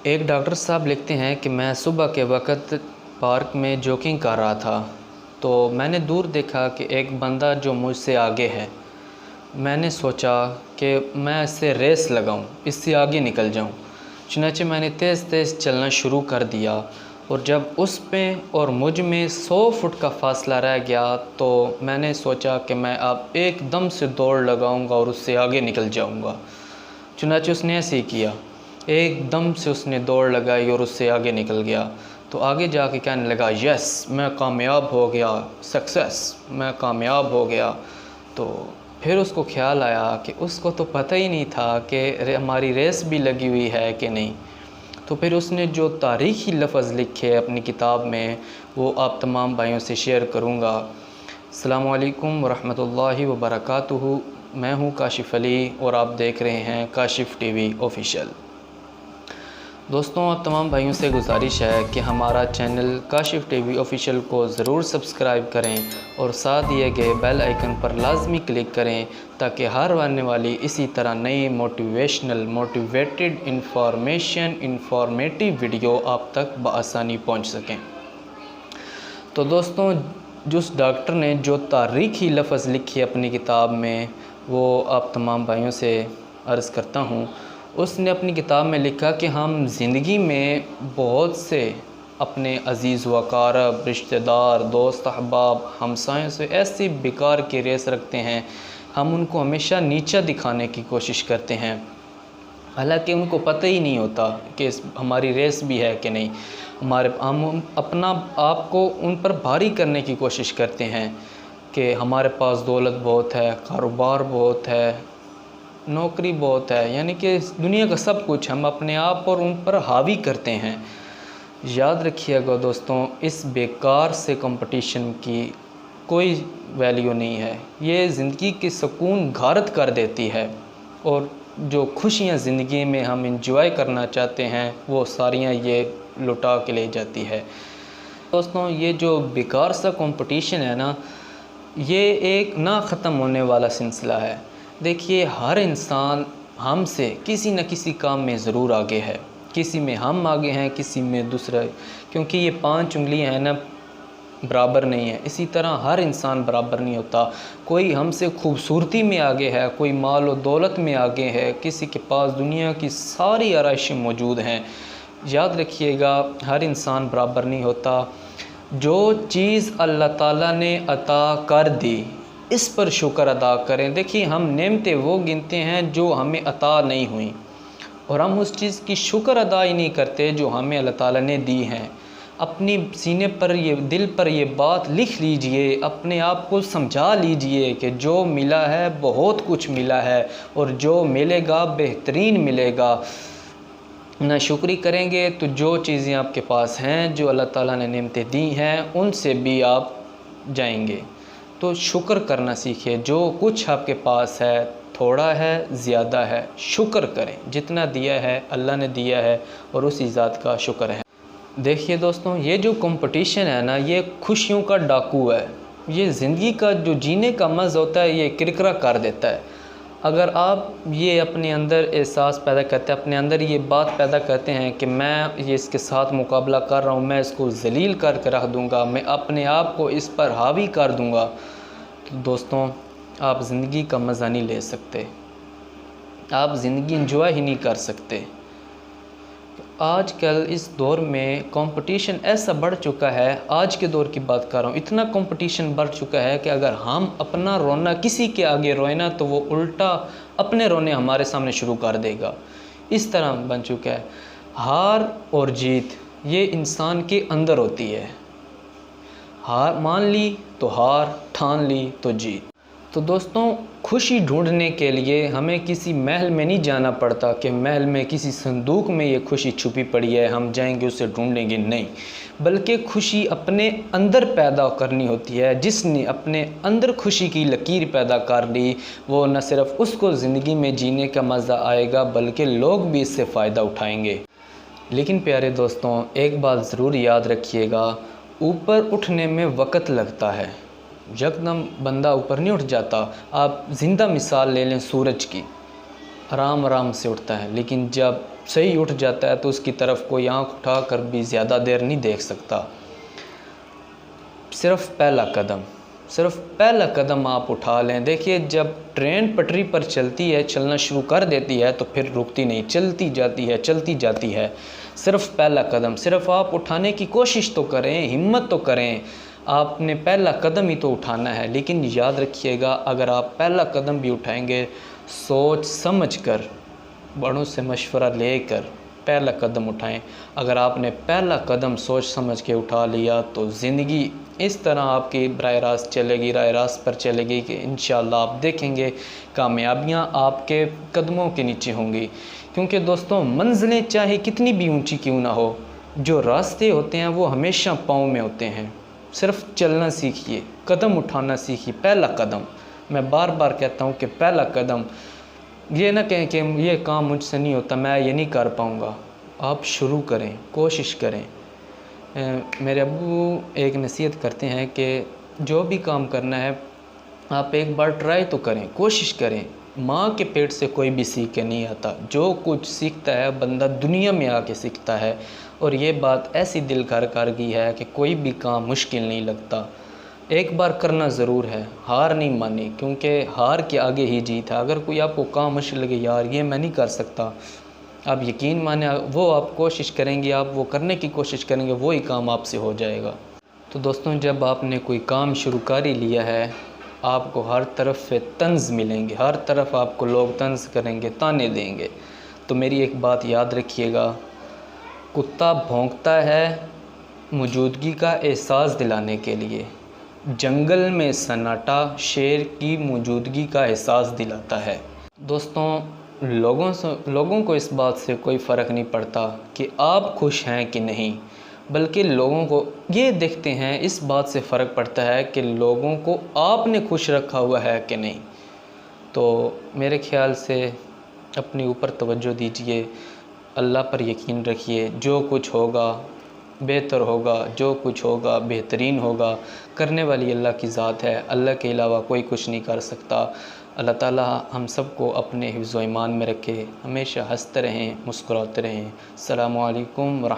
एक डॉक्टर साहब लिखते हैं कि मैं सुबह के वक्त पार्क में जॉगिंग कर रहा था तो मैंने दूर देखा कि एक बंदा जो मुझसे आगे है। मैंने सोचा कि मैं इससे रेस लगाऊं, इससे आगे निकल जाऊं। चुनांचे मैंने तेज़ तेज़ चलना शुरू कर दिया और जब उस पे और मुझ में 100 फुट का फासला रह गया तो मैंने सोचा कि मैं अब एकदम से दौड़ लगाऊंगा और उससे आगे निकल जाऊंगा। चुनांचे उसने ऐसे ही किया, एकदम से उसने दौड़ लगाई और उससे आगे निकल गया। तो आगे जाके कहने लगा, यस मैं कामयाब हो गया, सक्सेस, मैं कामयाब हो गया। तो फिर उसको ख्याल आया कि उसको तो पता ही नहीं था कि हमारी रेस भी लगी हुई है कि नहीं। तो फिर उसने जो तारीख़ी लफ्ज़ लिखे अपनी किताब में वो आप तमाम भाइयों से शेयर करूँगा। अस्सलामु अलैकुम वरहमतुल्लाहि वबरकातुहू। मैं हूँ काशिफ़ अली और आप देख रहे हैं काशिफ़ टीवी ऑफ़िशियल। दोस्तों, आप तमाम भाइयों से गुजारिश है कि हमारा चैनल काशिफ़ टीवी ऑफ़िशियल को ज़रूर सब्सक्राइब करें और साथ दिए गए बेल आइकन पर लाजमी क्लिक करें ताकि हर आने वाली इसी तरह नई मोटिवेटेड इंफॉर्मेटिव वीडियो आप तक बआसानी पहुंच सकें। तो दोस्तों, जिस डॉक्टर ने जो तारीख़ी लफ्ज़ लिखी अपनी किताब में वो आप तमाम भाइयों से अर्ज़ करता हूँ। उसने अपनी किताब में लिखा कि हम ज़िंदगी में बहुत से अपने अज़ीज़ व अक़ारब, रिश्तेदार, दोस्त, अहबाब, हमसायों से ऐसी बेकार की रेस रखते हैं। हम उनको हमेशा नीचा दिखाने की कोशिश करते हैं, हालांकि उनको पता ही नहीं होता कि हमारी रेस भी है कि नहीं। हम अपना आप को उन पर भारी करने की कोशिश करते हैं कि हमारे पास दौलत बहुत है, कारोबार बहुत है, नौकरी बहुत है, यानी कि दुनिया का सब कुछ हम अपने आप पर उन पर हावी करते हैं। याद रखिएगा दोस्तों, इस बेकार से कंपटीशन की कोई वैल्यू नहीं है। ये ज़िंदगी की सुकून गारत कर देती है और जो खुशियाँ ज़िंदगी में हम इंजॉय करना चाहते हैं वो सारियाँ ये लुटा के ले जाती है। दोस्तों, ये जो बेकार सा कंपटीशन है ना, ये एक ना ख़त्म होने वाला सिलसिला है। देखिए, हर इंसान हमसे किसी न किसी काम में ज़रूर आगे है। किसी में हम आगे हैं, किसी में दूसरा, क्योंकि ये 5 उंगलियां हैं ना, बराबर नहीं है। इसी तरह हर इंसान बराबर नहीं होता। कोई हमसे खूबसूरती में आगे है, कोई माल और दौलत में आगे है, किसी के पास दुनिया की सारी आराइशें मौजूद हैं। याद रखिएगा, हर इंसान बराबर नहीं होता। जो चीज़ अल्लाह ताला ने अता कर दी, इस पर शुक्र अदा करें। देखिए, हम नेमतें वो गिनते हैं जो हमें अता नहीं हुई और हम उस चीज़ की शुक्र अदा ही नहीं करते जो हमें अल्लाह ताला ने दी हैं। अपनी सीने पर ये, दिल पर ये बात लिख लीजिए, अपने आप को समझा लीजिए कि जो मिला है बहुत कुछ मिला है और जो मिलेगा बेहतरीन मिलेगा। ना शुक्री करेंगे तो जो चीज़ें आपके पास हैं, जो अल्लाह ताला ने नेमतें दी हैं, उनसे भी आप जाएंगे। तो शुक्र करना सीखिए। जो कुछ आपके पास है, थोड़ा है, ज़्यादा है, शुक्र करें। जितना दिया है अल्लाह ने दिया है और उसी ज़ात का शुक्र है। देखिए दोस्तों, ये जो कंपटीशन है ना, ये खुशियों का डाकू है। ये ज़िंदगी का जो जीने का मज़ा होता है ये किरकिरा कर देता है। अगर आप ये अपने अंदर एहसास पैदा करते हैं, अपने अंदर ये बात पैदा करते हैं कि मैं ये इसके साथ मुकाबला कर रहा हूँ, मैं इसको ज़लील करके रख दूँगा, मैं अपने आप को इस पर हावी कर दूँगा, तो दोस्तों आप ज़िंदगी का मज़ा नहीं ले सकते, आप ज़िंदगी इंजॉय ही नहीं कर सकते। आजकल इस दौर में कंपटीशन ऐसा बढ़ चुका है, आज के दौर की बात कर रहा हूँ, इतना कंपटीशन बढ़ चुका है कि अगर हम अपना रोना किसी के आगे रोए ना तो वो उल्टा अपने रोने हमारे सामने शुरू कर देगा। इस तरह बन चुका है। हार और जीत ये इंसान के अंदर होती है। हार मान ली तो हार, ठान ली तो जीत। तो दोस्तों, खुशी ढूंढने के लिए हमें किसी महल में नहीं जाना पड़ता कि महल में किसी संदूक में ये खुशी छुपी पड़ी है, हम जाएंगे उसे ढूंढेंगे, नहीं। बल्कि खुशी अपने अंदर पैदा करनी होती है। जिसने अपने अंदर खुशी की लकीर पैदा कर ली, वो न सिर्फ उसको ज़िंदगी में जीने का मज़ा आएगा बल्कि लोग भी इससे फ़ायदा उठाएंगे। लेकिन प्यारे दोस्तों, एक बात ज़रूर याद रखिएगा, ऊपर उठने में वक़्त लगता है, यकदम बंदा ऊपर नहीं उठ जाता। आप ज़िंदा मिसाल ले लें सूरज की। आराम आराम से उठता है, लेकिन जब सही उठ जाता है तो उसकी तरफ कोई आंख उठा कर भी ज़्यादा देर नहीं देख सकता। सिर्फ पहला कदम आप उठा लें। देखिए, जब ट्रेन पटरी पर चलती है, चलना शुरू कर देती है तो फिर रुकती नहीं, चलती जाती है। सिर्फ पहला कदम, सिर्फ आप उठाने की कोशिश तो करें, हिम्मत तो करें। आपने पहला कदम ही तो उठाना है। लेकिन याद रखिएगा, अगर आप पहला कदम भी उठाएंगे, सोच समझ कर, बड़ों से मशवरा लेकर पहला कदम उठाएं। अगर आपने पहला कदम सोच समझ के उठा लिया तो ज़िंदगी इस तरह आपकी राह रास्त पर चलेगी कि इंशाअल्लाह आप देखेंगे कामयाबियाँ आपके कदमों के नीचे होंगी। क्योंकि दोस्तों, मंजिलें चाहे कितनी भी ऊंची क्यों ना हो, जो रास्ते होते हैं वो हमेशा पाँव में होते हैं। सिर्फ चलना सीखिए, कदम उठाना सीखिए। पहला कदम, मैं बार बार कहता हूँ कि पहला कदम। ये ना कहें कि ये काम मुझसे नहीं होता, मैं ये नहीं कर पाऊँगा। आप शुरू करें, कोशिश करें। मेरे अब्बू एक नसीहत करते हैं कि जो भी काम करना है आप एक बार ट्राई तो करें, कोशिश करें। माँ के पेट से कोई भी सीख के नहीं आता। जो कुछ सीखता है बंदा दुनिया में आके सीखता है। और ये बात ऐसी दिल घर कर गई है कि कोई भी काम मुश्किल नहीं लगता। एक बार करना ज़रूर है, हार नहीं मानी, क्योंकि हार के आगे ही जीत है। अगर कोई आपको काम मुश्किल लगे, यार ये मैं नहीं कर सकता, आप यकीन माने वो आप कोशिश करेंगे, आप वो करने की कोशिश करेंगे, वो ही काम आपसे हो जाएगा। तो दोस्तों, जब आपने कोई काम शुरू कर ही लिया है, आपको हर तरफ से तंज़ मिलेंगे, हर तरफ आपको लोग तंज़ करेंगे, ताने देंगे। तो मेरी एक बात याद रखिएगा, कुत्ता भौंकता है मौजूदगी का एहसास दिलाने के लिए, जंगल में सन्नाटा शेर की मौजूदगी का एहसास दिलाता है। दोस्तों, लोगों को इस बात से कोई फ़र्क नहीं पड़ता कि आप खुश हैं कि नहीं, बल्कि लोगों को ये देखते हैं, इस बात से फ़र्क पड़ता है कि लोगों को आपने खुश रखा हुआ है कि नहीं। तो मेरे ख़्याल से अपने ऊपर तवज्जो दीजिए, अल्लाह पर यकीन रखिए। जो कुछ होगा बेहतर होगा, जो कुछ होगा बेहतरीन होगा। करने वाली अल्लाह की ज़ात है, अल्लाह के अलावा कोई कुछ नहीं कर सकता। अल्लाह ताला हम सबको अपने हिफ्ज़ व ईमान में रखे, हमेशा हंसते रहें, मुस्कुराते रहें। अस्सलामु अलैकुम व रहमतुल्लाह।